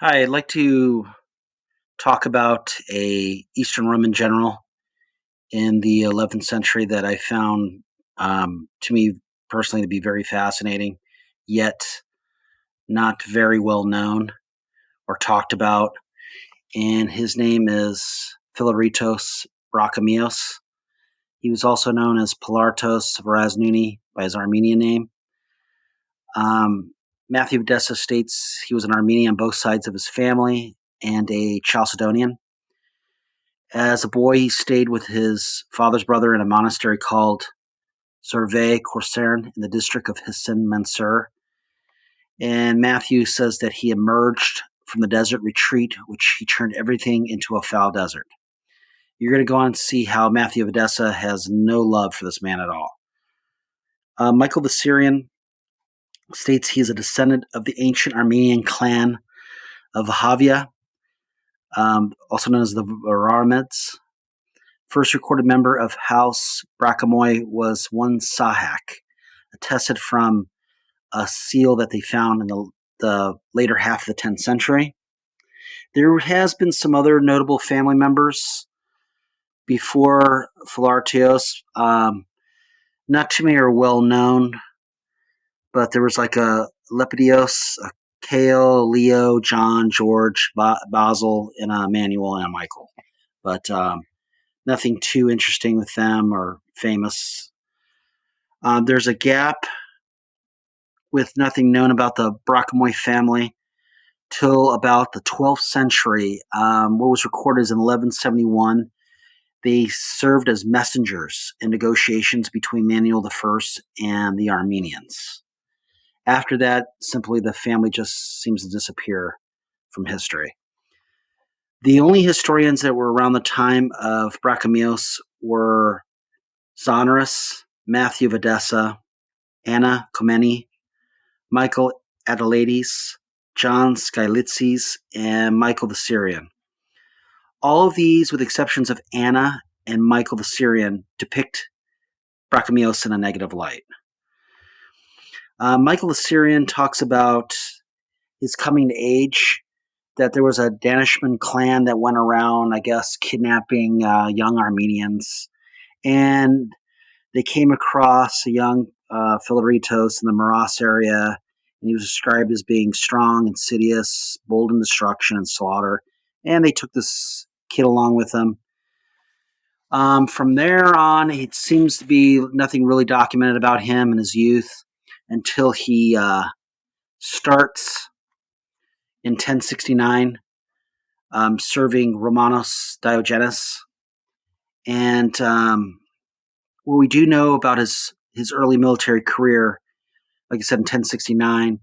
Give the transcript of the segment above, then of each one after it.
Hi, I'd like to talk about a Eastern Roman general in the 11th century that I found, to me personally, to be very fascinating, yet not very well known or talked about. And his name is Philaretos Brachamios. He was also known as Philaretos of by his Armenian name. Um, Matthew of Edessa states he was an Armenian on both sides of his family and a Chalcedonian. As a boy, he stayed with his father's brother in a monastery called Zerve Korsern in the district of Hisson Mansur. And Matthew says that he emerged from the desert retreat, which he turned everything into a foul desert. You're going to go on and see how Matthew of Edessa has no love for this man at all. Michael the Syrian states he is a descendant of the ancient Armenian clan of Vahavia, also known as the Varamids. First recorded member of House Brachamios was one Sahak, attested from a seal that they found in the later half of the 10th century. There has been some other notable family members before Philaretos. Not too many are well known, but there was like a Lepidus, a Cale, Leo, John, George, Basil, and a Manuel and a Michael. But nothing too interesting with them or famous. There's a gap with nothing known about the Brachamios family till about the 12th century. What was recorded is in 1171, they served as messengers in negotiations between Manuel I and the Armenians. After that, simply the family just seems to disappear from history. The only historians that were around the time of Brachamios were Zonorus, Matthew of Edessa, Anna Komnene, Michael Adelades, John Skylitzes, and Michael the Syrian. All of these, with exceptions of Anna and Michael the Syrian, depict Brachamios in a negative light. Michael the Syrian talks about his coming to age, that there was a Danishman clan that went around, I guess, kidnapping young Armenians, and they came across a young Philaretos in the Maras area, and he was described as being strong, insidious, bold in destruction and slaughter, and they took this kid along with them. From there on, it seems to be nothing really documented about him in his youth until he starts in 1069 serving Romanos Diogenes. And what we do know about his early military career, like I said, in 1069,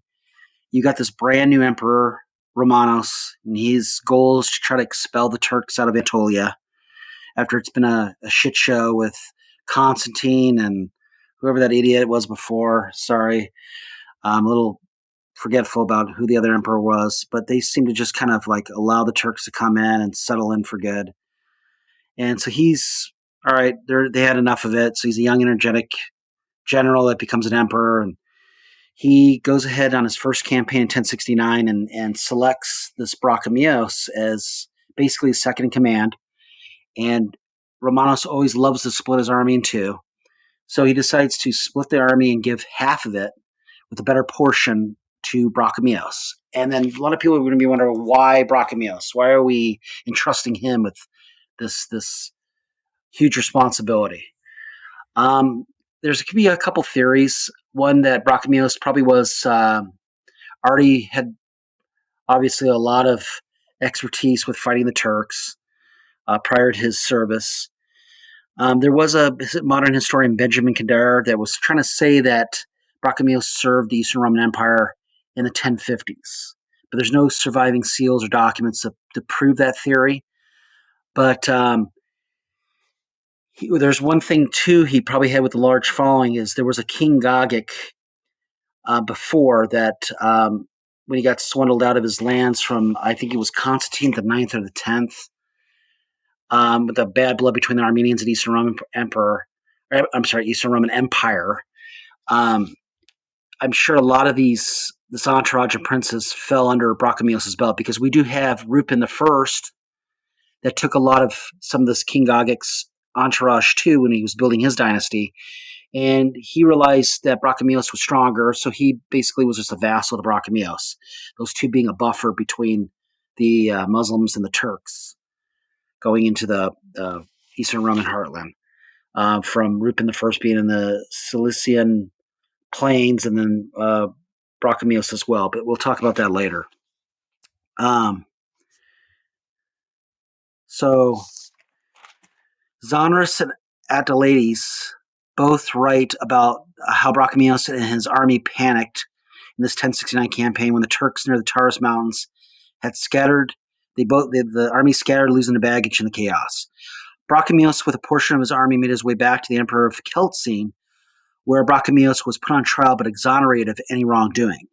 you got this brand new emperor, Romanos, and his goal is to try to expel the Turks out of Anatolia after it's been a shit show with Constantine and whoever that idiot was before. Sorry, I'm a little forgetful about who the other emperor was, but they seem to just kind of like allow the Turks to come in and settle in for good. And so he's all right. They had enough of it. So he's a young, energetic general that becomes an emperor, and he goes ahead on his first campaign in 1069 and selects this Brachamios as basically his second in command. And Romanos always loves to split his army in two. So he decides to split the army and give half of it with a better portion to Brachamios. And then a lot of people are going to be wondering, why Brachamios? Why are we entrusting him with this huge responsibility? There's could be a couple theories. One, that Brachamios probably was already had obviously a lot of expertise with fighting the Turks prior to his service. There was a modern historian, Benjamin Kadar, that was trying to say that Brachamios served the Eastern Roman Empire in the 1050s. But there's no surviving seals or documents to prove that theory. But there's one thing, too, he probably had with the large following is there was a King Gagic before that when he got swindled out of his lands from, I think it was Constantine the 9th or the 10th, with the bad blood between the Armenians and Eastern Roman Eastern Roman Empire. I'm sure a lot of these this entourage of princes fell under Brachamios' belt, because we do have Rupin the First that took a lot of some of this King Gagic's entourage too when he was building his dynasty. And he realized that Brachamios was stronger, so he basically was just a vassal to Brachamios, those two being a buffer between the Muslims and the Turks going into the Eastern Roman heartland. From Rupin the First being in the Cilician plains, and then Brachamios as well. But we'll talk about that later. So Zonris and Attalades both write about how Brachamios and his army panicked in this 1069 campaign when the Turks near the Taurus Mountains had scattered. The army scattered, losing the baggage in the chaos. Brachamios, with a portion of his army, made his way back to the Emperor of Celtine, where Brachamios was put on trial but exonerated of any wrongdoing.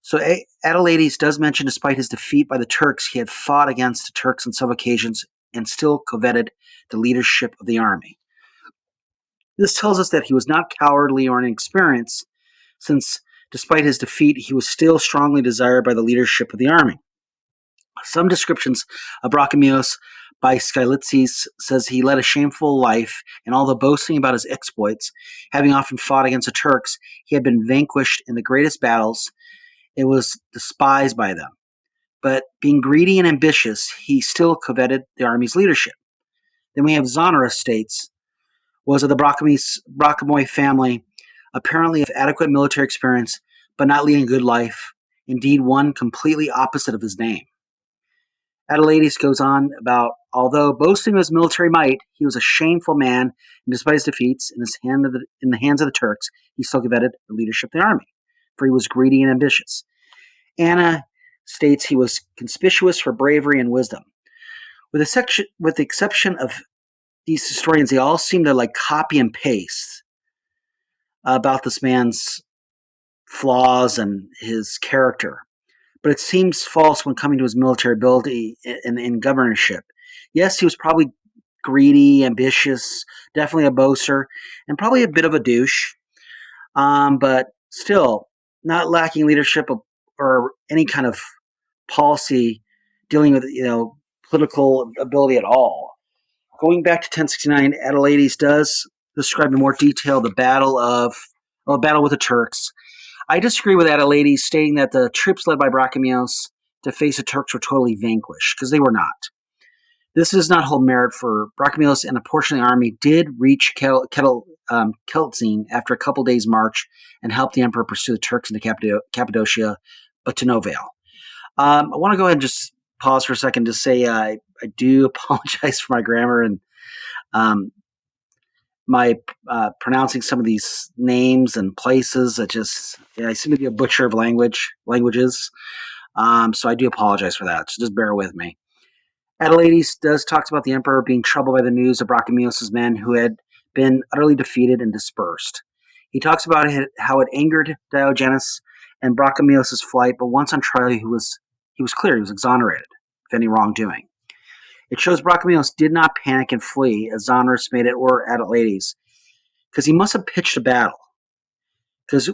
So Attalades does mention, despite his defeat by the Turks, he had fought against the Turks on several occasions and still coveted the leadership of the army. This tells us that he was not cowardly or inexperienced, since despite his defeat, he was still strongly desired by the leadership of the army. Some descriptions of Brachamios by Skylitzes says he led a shameful life, and although boasting about his exploits, having often fought against the Turks, he had been vanquished in the greatest battles. It was despised by them. But being greedy and ambitious, he still coveted the army's leadership. Then we have Zonaras states, was of the Brachamios family, apparently of adequate military experience, but not leading a good life, indeed one completely opposite of his name. Attalades goes on about, although boasting of his military might, he was a shameful man, and despite his defeats in the hands of the Turks, he still coveted the leadership of the army, for he was greedy and ambitious. Anna states he was conspicuous for bravery and wisdom. With the exception of these historians, they all seem to copy and paste about this man's flaws and his character. But it seems false when coming to his military ability and governorship. Yes, he was probably greedy, ambitious, definitely a boaster, and probably a bit of a douche. But still, not lacking leadership or any kind of policy dealing with political ability at all. Going back to 1069, Attalades does describe in more detail the battle with the Turks. I disagree with Attalades, stating that the troops led by Brachamios to face the Turks were totally vanquished, because they were not. This does not hold merit, for Brachamios and a portion of the army did reach Celtine after a couple days' march and helped the emperor pursue the Turks into Cappadocia, but to no avail. I want to go ahead and just pause for a second to say I do apologize for my grammar and my pronouncing some of these names and places. I seem to be a butcher of languages. So I do apologize for that. So just bear with me. Attalades talks about the emperor being troubled by the news of Brachamios' men who had been utterly defeated and dispersed. He talks about how it angered Diogenes and Brachamios' flight, but once on trial, he was clear, he was exonerated of any wrongdoing. It shows Brachamios did not panic and flee, as Zonris made it, or Attalades, because he must have pitched a battle. Because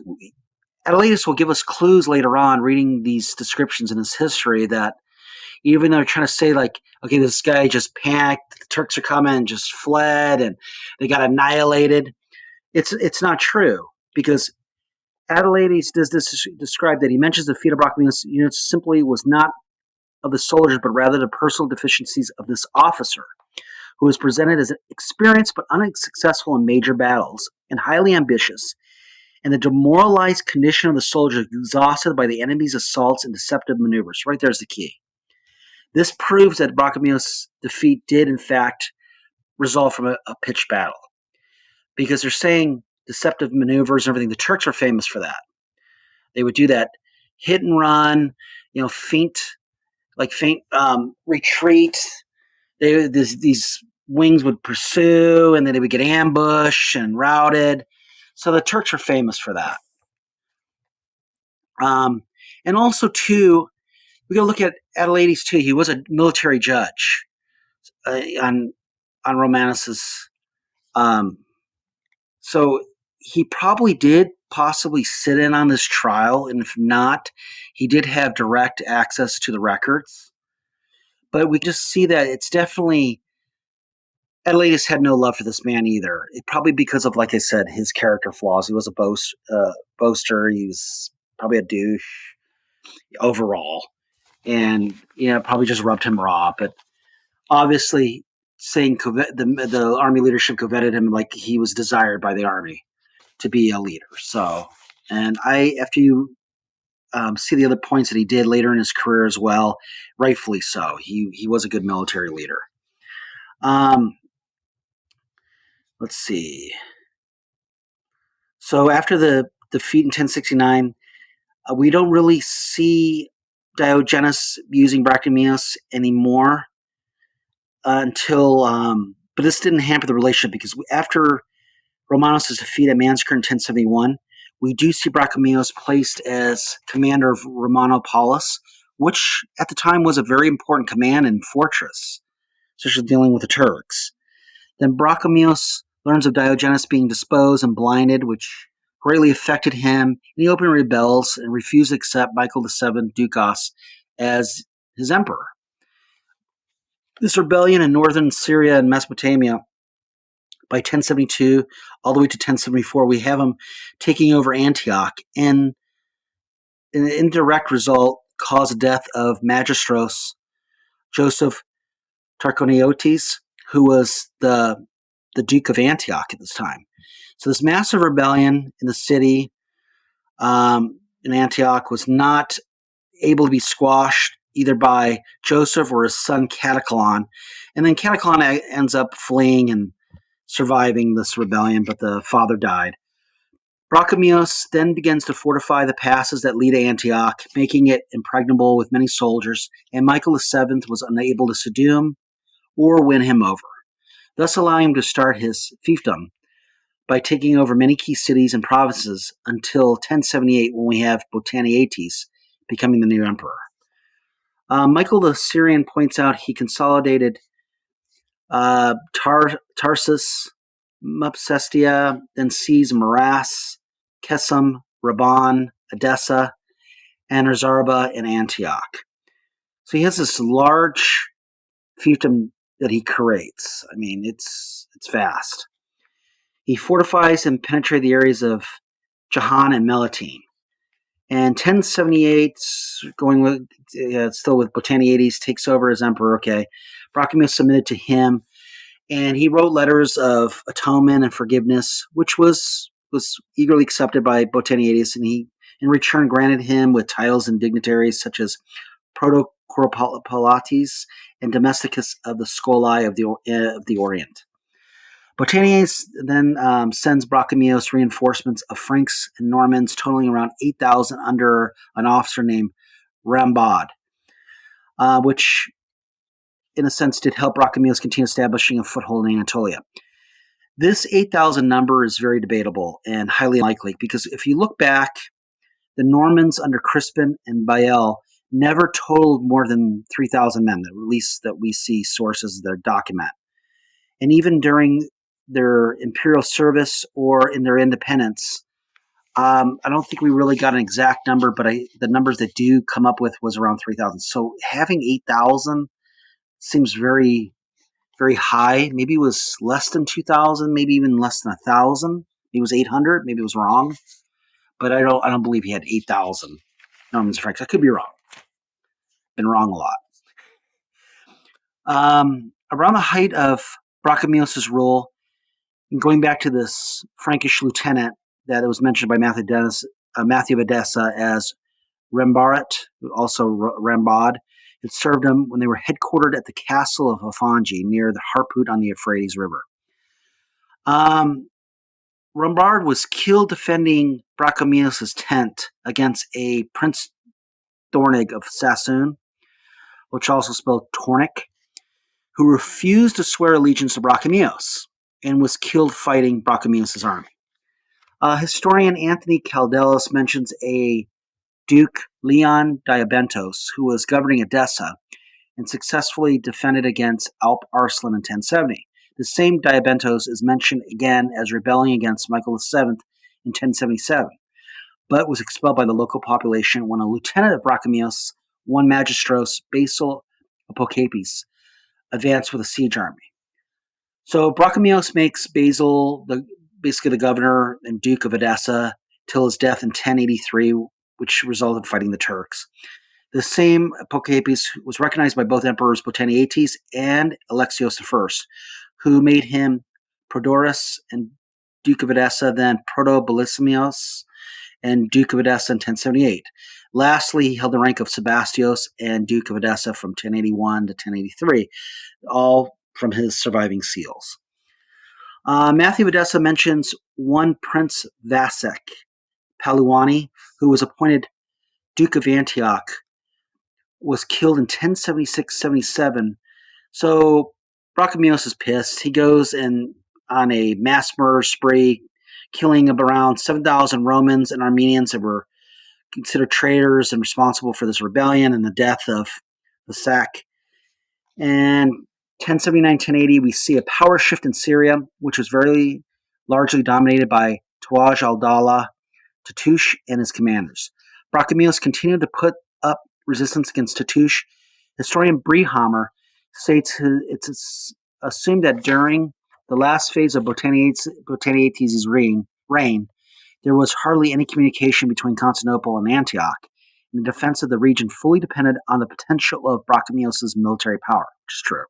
Attalades will give us clues later on, reading these descriptions in his history, that even though they're trying to say, okay, this guy just panicked, the Turks are coming, just fled, and they got annihilated, it's not true, because Attalades does describe that he mentions the defeat of Brachamios' units simply was not of the soldiers, but rather the personal deficiencies of this officer, who was presented as experienced but unsuccessful in major battles and highly ambitious, and the demoralized condition of the soldiers exhausted by the enemy's assaults and deceptive maneuvers. Right there's the key. This proves that Brachamios' defeat did, in fact, result from a pitched battle, because they're saying deceptive maneuvers and everything. The Turks are famous for that. They would do that hit and run, feint retreat. These wings would pursue, and then they would get ambushed and routed. So the Turks are famous for that. And also, too, we got to look at Attalades, too. He was a military judge on Romanus's. So he probably did possibly sit in on this trial, and if not, he did have direct access to the records. But we just see that it's definitely Adelatus had no love for this man either. Probably because of, like I said, his character flaws. He was a boaster. He was probably a douche overall, and probably just rubbed him raw. But obviously, saying the army leadership coveted him like he was desired by the army to be a leader. So, and after you see the other points that he did later in his career as well, rightfully so. He was a good military leader. Let's see. So after the defeat in 1069, we don't really see Diogenes using Brachamios anymore until, but this didn't hamper the relationship because after Romanos' defeat at Manzikert in 1071, we do see Brachamios placed as commander of Romanopolis, which at the time was a very important command and fortress, especially dealing with the Turks. Then Brachamios learns of Diogenes being disposed and blinded, which greatly affected him, and he openly rebels and refused to accept Michael VII Dukas as his emperor. This rebellion in northern Syria and Mesopotamia, by 1072 all the way to 1074, we have him taking over Antioch, and an indirect result caused the death of Magistros Joseph Tarchoniotes, who was the Duke of Antioch at this time. So this massive rebellion in the city in Antioch was not able to be squashed either by Joseph or his son Cataclon. And then Cataclon ends up fleeing and surviving this rebellion, but the father died. Brachamios then begins to fortify the passes that lead to Antioch, making it impregnable with many soldiers, and Michael VII was unable to subdue him or win him over, thus allowing him to start his fiefdom by taking over many key cities and provinces until 1078, when we have Botaniates becoming the new emperor. Michael the Syrian points out he consolidated Tarsus, Mopsestia, then seized Maras, Kesem, Raban, Edessa, and Arzarba in Antioch. So he has this large fiefdom that he creates. I mean, it's vast. He fortifies and penetrates the areas of Jahan and Melitene. And 1078, going with still with Botaniates, takes over as emperor. Okay, Brachamios submitted to him, and he wrote letters of atonement and forgiveness, which was eagerly accepted by Botaniates, and he, in return, granted him with titles and dignitaries such as Protocoropolates and Domesticus of the Scolae of the Orient. Botaniates then sends Brachamios reinforcements of Franks and Normans, totaling around 8,000 under an officer named Rambad, which, in a sense, did help Brachamios continue establishing a foothold in Anatolia. This 8,000 number is very debatable and highly unlikely because if you look back, the Normans under Crispin and Bael never totaled more than 3,000 men, at least that we see sources that document. And even during their imperial service or in their independence, I don't think we really got an exact number, but the numbers that do come up with was around 3,000. So having 8,000 seems very, very high. Maybe it was less than 2,000, maybe even less than 1,000. Maybe it was 800. Maybe it was wrong, but I don't believe he had 8,000 Normans Franks. I could be wrong. Been wrong a lot. Around the height of Brachamios' rule, and going back to this Frankish lieutenant that was mentioned by Matthew of Edessa as Rembaret, also Rambad, it served him when they were headquartered at the castle of Afangi near the Harput on the Euphrates River. Rambard was killed defending Brachamios' tent against a Prince Dornig of Sassoon, which also spelled Tornik, who refused to swear allegiance to Brachamios and was killed fighting Brachamios' army. Historian Anthony Caldelos mentions a Duke Leon Diabentos, who was governing Edessa and successfully defended against Alp Arslan in 1070. The same Diabentos is mentioned again as rebelling against Michael VII in 1077. but was expelled by the local population when a lieutenant of Brachamios, one Magistros Basil Apokapes, advanced with a siege army. So Brachamios makes Basil basically the governor and Duke of Edessa till his death in 1083, which resulted in fighting the Turks. The same Apokapes was recognized by both emperors Botaniates and Alexios I, who made him Prodorus and Duke of Edessa, then Proto-Belissimios and Duke of Edessa in 1078. Lastly, he held the rank of Sebastios and Duke of Edessa from 1081 to 1083, all from his surviving seals. Matthew of Edessa mentions one Prince Vasek Paluani, who was appointed Duke of Antioch, was killed in 1076-77. So Brachamios is pissed. He goes on a mass murder spree, killing around 7,000 Romans and Armenians that were considered traitors and responsible for this rebellion and the death of Vasek. And 1079-1080, we see a power shift in Syria, which was very largely dominated by Tawaj al-Dawla, Tatoosh, and his commanders. Brachamios continued to put up resistance against Tatoosh. Historian Brehammer states it's assumed that during the last phase of Botaniates' reign, there was hardly any communication between Constantinople and Antioch, and the defense of the region fully depended on the potential of Brachamios' military power, which is true.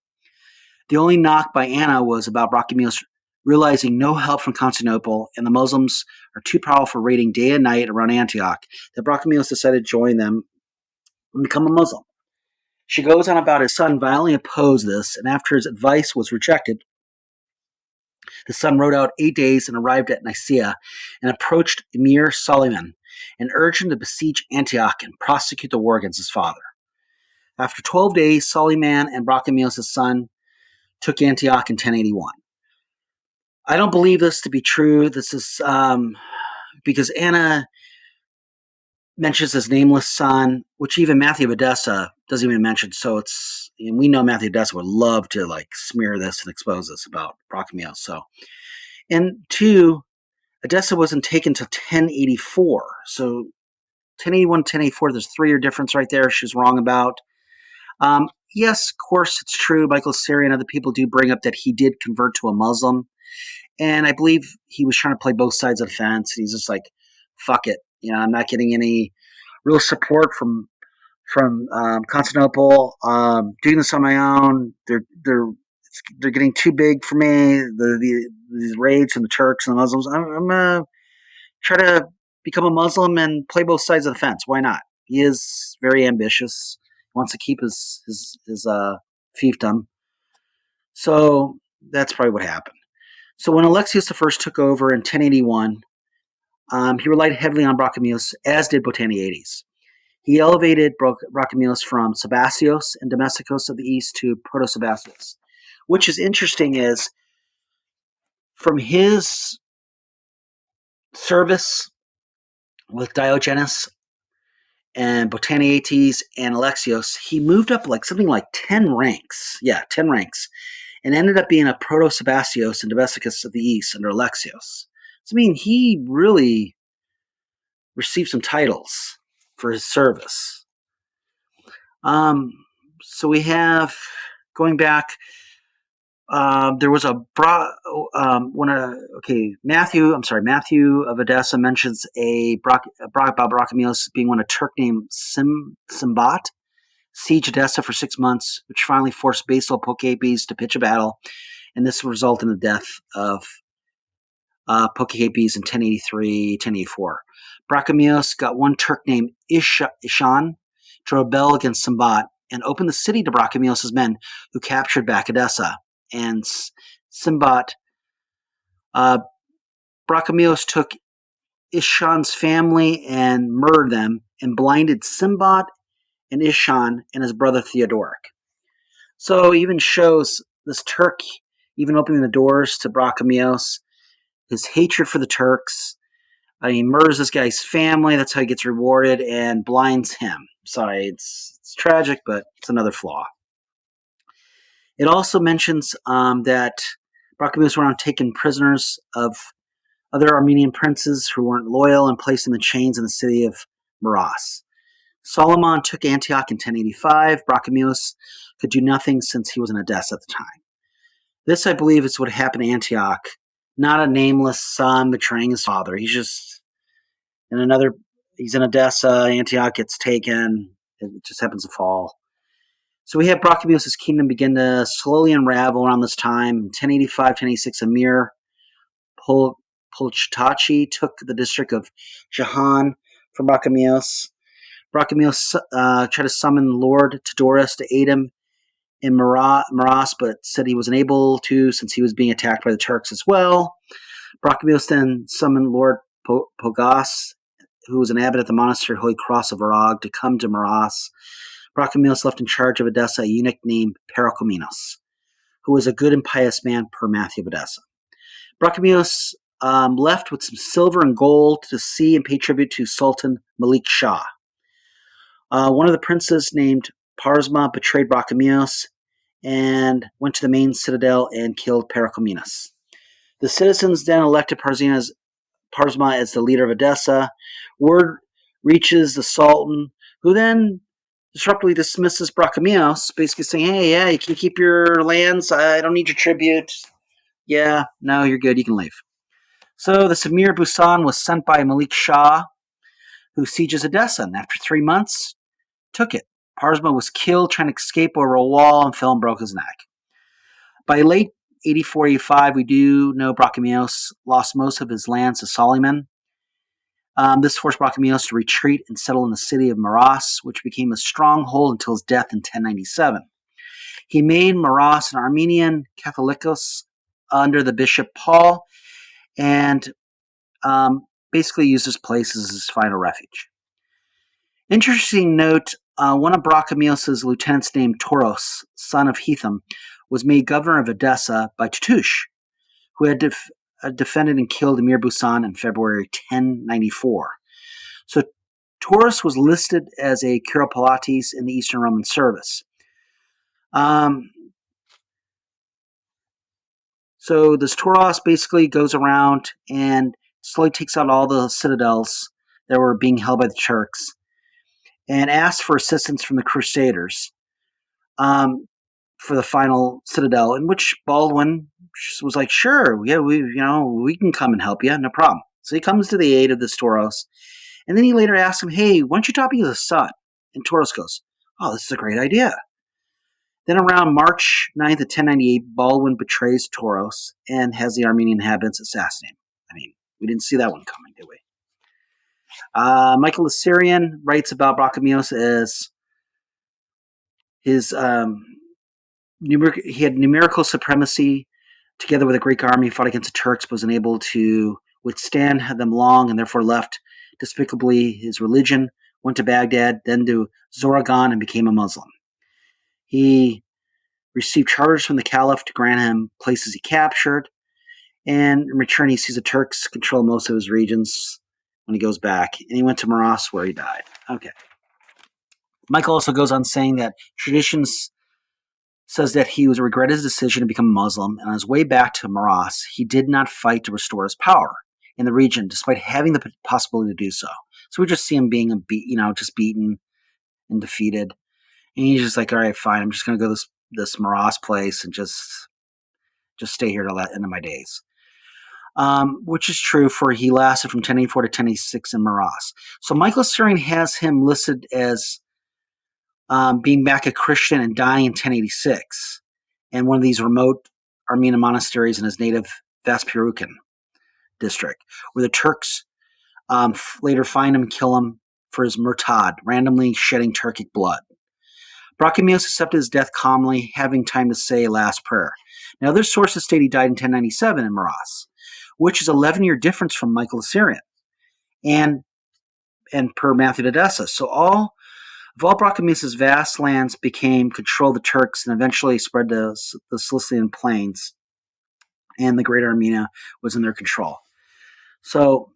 The only knock by Anna was about Brachamios realizing no help from Constantinople, and the Muslims are too powerful, raiding day and night around Antioch, that Brachamios decided to join them and become a Muslim. She goes on about his son violently opposed this, and after his advice was rejected, the son rode out 8 days and arrived at Nicaea and approached Emir Suleiman and urged him to besiege Antioch and prosecute the war against his father. After 12 days, Suleiman and Brachamios' son took Antioch in 1081. I don't believe this to be true. This is because Anna mentions his nameless son, which even Matthew of Edessa doesn't even mention. So and we know Matthew of Edessa would love to smear this and expose this about Brachamios. So, and two, Edessa wasn't taken until 1084. So 1081, 1084, there's a 3-year difference right there. She's wrong about. Yes, of course, it's true. Michael Siri and other people do bring up that he did convert to a Muslim. And I believe he was trying to play both sides of the fence. And he's just like, fuck it. I'm not getting any real support from Constantinople. Doing this on my own. They're getting too big for me. These raids from the Turks and the Muslims. I'm gonna try to become a Muslim and play both sides of the fence. Why not? He is very ambitious. Wants to keep his fiefdom. So that's probably what happened. So when Alexios I took over in 1081, he relied heavily on Brachamios, as did Botaniates. He elevated Brachamios from Sebastios and Domesticos of the east to Proto-Sebastios. Which is interesting is, from his service with Diogenes and Botaniates and Alexios, he moved up something like 10 ranks. Yeah, 10 ranks. And ended up being a Proto-Sebastios and Domesticus of the east under Alexios. So, he really received some titles for his service. So we have, going back, there was Matthew of Edessa mentions about Brachamios being when a Turk named Simbat sieged Edessa for 6 months, which finally forced Basil Apokapes to pitch a battle, and this resulted in the death of Apokapes in 1083, 1084. Brachamios got one Turk named Ishan to rebel against Simbat and opened the city to Brachamios' men, who captured back Edessa. And Simbat, Brachamios took Ishan's family and murdered them, and blinded Simbat and Ishan and his brother Theodoric. So even shows this Turk even opening the doors to Brachamios, his hatred for the Turks. He murders this guy's family. That's how he gets rewarded, and blinds him. Sorry, it's tragic, but it's another flaw. It also mentions that Brachamios went on taking prisoners of other Armenian princes who weren't loyal and placed him in chains in the city of Maras. Solomon took Antioch in 1085. Brachamios could do nothing since he was in Edessa at the time. This, I believe, is what happened to Antioch. Not a nameless son betraying his father. He's just he's in Edessa. Antioch gets taken. It just happens to fall. So we have Brachamios' kingdom begin to slowly unravel around this time. In 1085, 1086, Emir Pulchitachi took the district of Jahan from Brachamios. Brachamios tried to summon Lord Theodorus to aid him in Maras, but said he was unable to since he was being attacked by the Turks as well. Brachamios then summoned Lord Pogas, who was an abbot at the monastery Holy Cross of Arag, to come to Maras. Brachamios left in charge of Edessa a eunuch named Paracominos, who was a good and pious man per Matthew of Edessa. Brachamios left with some silver and gold to see and pay tribute to Sultan Malik Shah. One of the princes named Parsma betrayed Brachamios and went to the main citadel and killed Paracominos. The citizens then elected Parsma as the leader of Edessa. Word reaches the Sultan, who then disruptively dismisses Brachamios, basically saying, hey, yeah, you can keep your lands. I don't need your tribute. Yeah, no, you're good. You can leave. So the Samir Busan was sent by Malik Shah, who sieges Edessa, and after 3 months, took it. Parsma was killed trying to escape over a wall and fell and broke his neck. By late 84-85, we do know Brachamios lost most of his lands to Soliman. This forced Brachamios to retreat and settle in the city of Maras, which became a stronghold until his death in 1097. He made Maras an Armenian Catholicos under the Bishop Paul and basically used this place as his final refuge. Interesting note, one of Brachamios' lieutenants named Toros, son of Hethum, was made governor of Edessa by Tutush, who had defended and killed Emir Busan in February 1094. So Toros was listed as a Kuropalates in the Eastern Roman service. So this Toros basically goes around and slowly takes out all the citadels that were being held by the Turks and asks for assistance from the Crusaders for the final citadel, in which Baldwin was like, sure, yeah, we can come and help you, no problem. So he comes to the aid of this Toros, and then he later asks him, hey, why don't you talk to the son? And Toros goes, oh, this is a great idea. Then around March 9th of 1098, Baldwin betrays Toros and has the Armenian inhabitants assassinate him. I mean, we didn't see that one coming, did we? Michael the Syrian writes about Brachamios as his he had numerical supremacy together with a Greek army, fought against the Turks, but was unable to withstand them long, and therefore left despicably his religion, went to Baghdad, then to Zoragan, and became a Muslim. He received charters from the Caliph to grant him places he captured, and in return he sees the Turks control most of his regions when he goes back, and he went to Maras where he died. Okay. Michael also goes on saying that traditions says that he regretted his decision to become a Muslim, and on his way back to Maras, he did not fight to restore his power in the region, despite having the possibility to do so. So we just see him being just beaten and defeated, and he's just like, all right, fine, I'm just going to go to this Maras place and just stay here till the end of my days. Which is true, for he lasted from 1084 to 1086 in Maras. So Michael Syrian has him listed as being back a Christian and dying in 1086 in one of these remote Armenian monasteries in his native Vaspirukan district, where the Turks later find him and kill him for his murtad, randomly shedding Turkic blood. Brachamios accepted his death calmly, having time to say a last prayer. Now, other sources state he died in 1097 in Maras, which is 11-year difference from Michael the Syrian, and per Matthew of Edessa. So all Brachamios' vast lands became controlled the Turks and eventually spread to the Cilician plains, and the Greater Armenia was in their control. So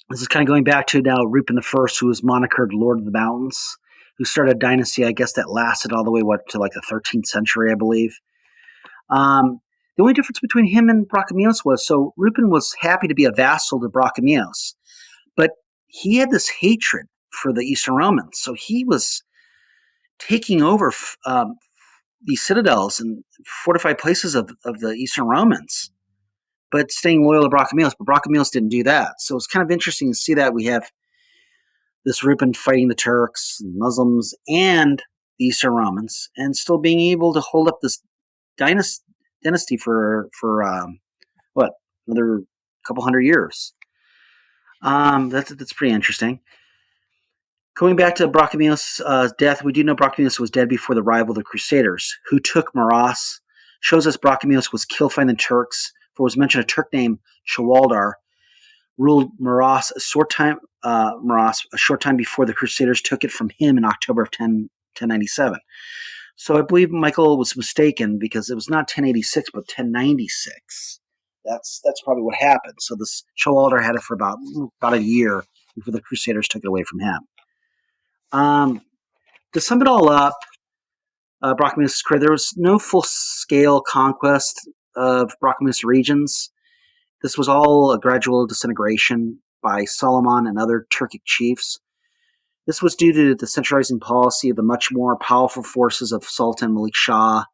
this is kind of going back to now Rupin I, who was monikered Lord of the Mountains, who started a dynasty, I guess, that lasted all the way to like the 13th century, I believe. The only difference between him and Brachamios was, so Reuben was happy to be a vassal to Brachamios, but he had this hatred for the Eastern Romans. So he was taking over these citadels and fortified places of the Eastern Romans, but staying loyal to Brachamios. But Brachamios didn't do that. So it's kind of interesting to see that we have this Reuben fighting the Turks and Muslims and the Eastern Romans, and still being able to hold up this dynasty for what, another couple hundred years. That's pretty interesting. Going back to Brachamios' death, we do know Brachamios was dead before the arrival of the Crusaders, who took Maras. Shows us Brachamios was killed by the Turks, for it was mentioned a Turk named Chawaldar ruled Maras a short time before the Crusaders took it from him in October of 1097. So I believe Michael was mistaken, because it was not 1086 but 1096. That's probably what happened. So this Chawaldar had it for about a year before the Crusaders took it away from him. To sum it all up, Brachamios' career, there was no full-scale conquest of Brachamios regions. This was all a gradual disintegration by Solomon and other Turkic chiefs. This was due to the centralizing policy of the much more powerful forces of Sultan Malik Shah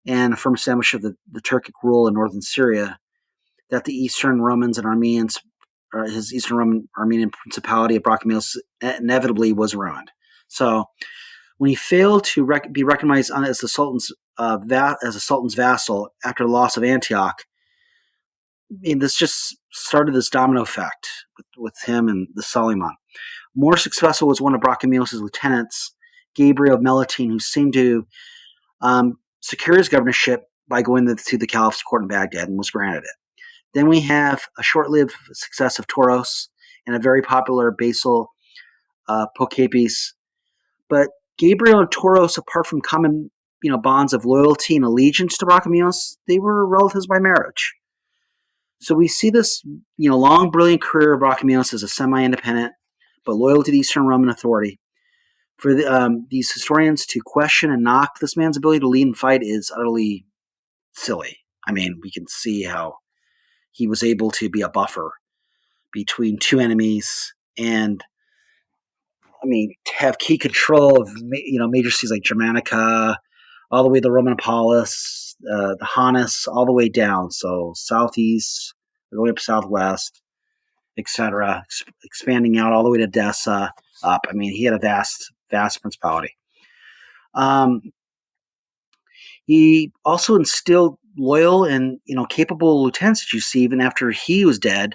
and a firm establishment of the Turkic rule in northern Syria, that the Eastern Romans and Armenians, or his Eastern Roman Armenian principality of Brachamios, inevitably was ruined. So when he failed to be recognized as the Sultan's vassal after the loss of Antioch, this just started this domino effect with him and the Suleiman. More successful was one of Brachamios' lieutenants, Gabriel Melitene, who seemed to secure his governorship by going to the caliph's court in Baghdad, and was granted it. Then we have a short-lived success of Toros and a very popular Basil Pokapis. But Gabriel and Toros, apart from common bonds of loyalty and allegiance to Brachamios, they were relatives by marriage. So we see this long, brilliant career of Brachamios as a semi-independent, but loyal to the Eastern Roman authority. For these historians to question and knock this man's ability to lead and fight is utterly silly. I mean, we can see how he was able to be a buffer between two enemies, and have key control of major cities like Germanica, all the way to the Romanopolis, the Hannes, all the way down. So southeast, going up southwest, etc., expanding out all the way to Edessa up. He had a vast principality. He also instilled loyal and capable lieutenants that you see even after he was dead,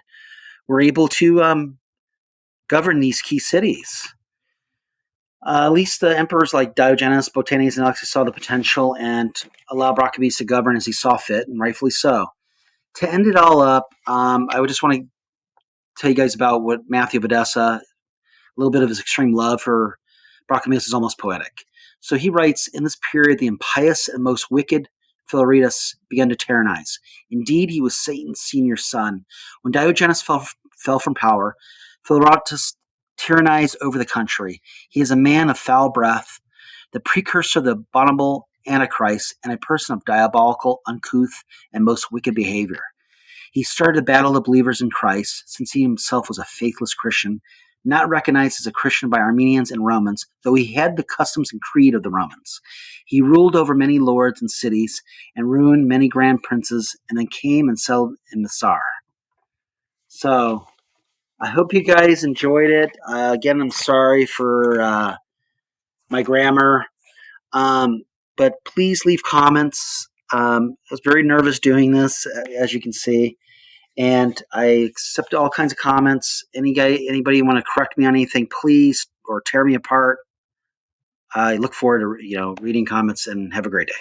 were able to govern these key cities. At least the emperors like Diogenes, Botanes, and Alexis saw the potential and allowed Brachamios to govern as he saw fit, and rightfully so. To end it all up, I would just want to tell you guys about what Matthew of Edessa, a little bit of his extreme love for Brachamios is almost poetic. So he writes, in this period, the impious and most wicked Philaretos began to tyrannize. Indeed, he was Satan's senior son. When Diogenes fell from power, Philaretos tyrannized over the country. He is a man of foul breath, the precursor of the abominable Antichrist, and a person of diabolical, uncouth, and most wicked behavior. He started to battle the believers in Christ, since he himself was a faithless Christian, not recognized as a Christian by Armenians and Romans, though he had the customs and creed of the Romans. He ruled over many lords and cities, and ruined many grand princes, and then came and settled in the Tsar. So I hope you guys enjoyed it. Again, I'm sorry for my grammar, but please leave comments. I was very nervous doing this, as you can see, and I accept all kinds of comments. Anybody want to correct me on anything, please, or tear me apart. I look forward to reading comments, and have a great day.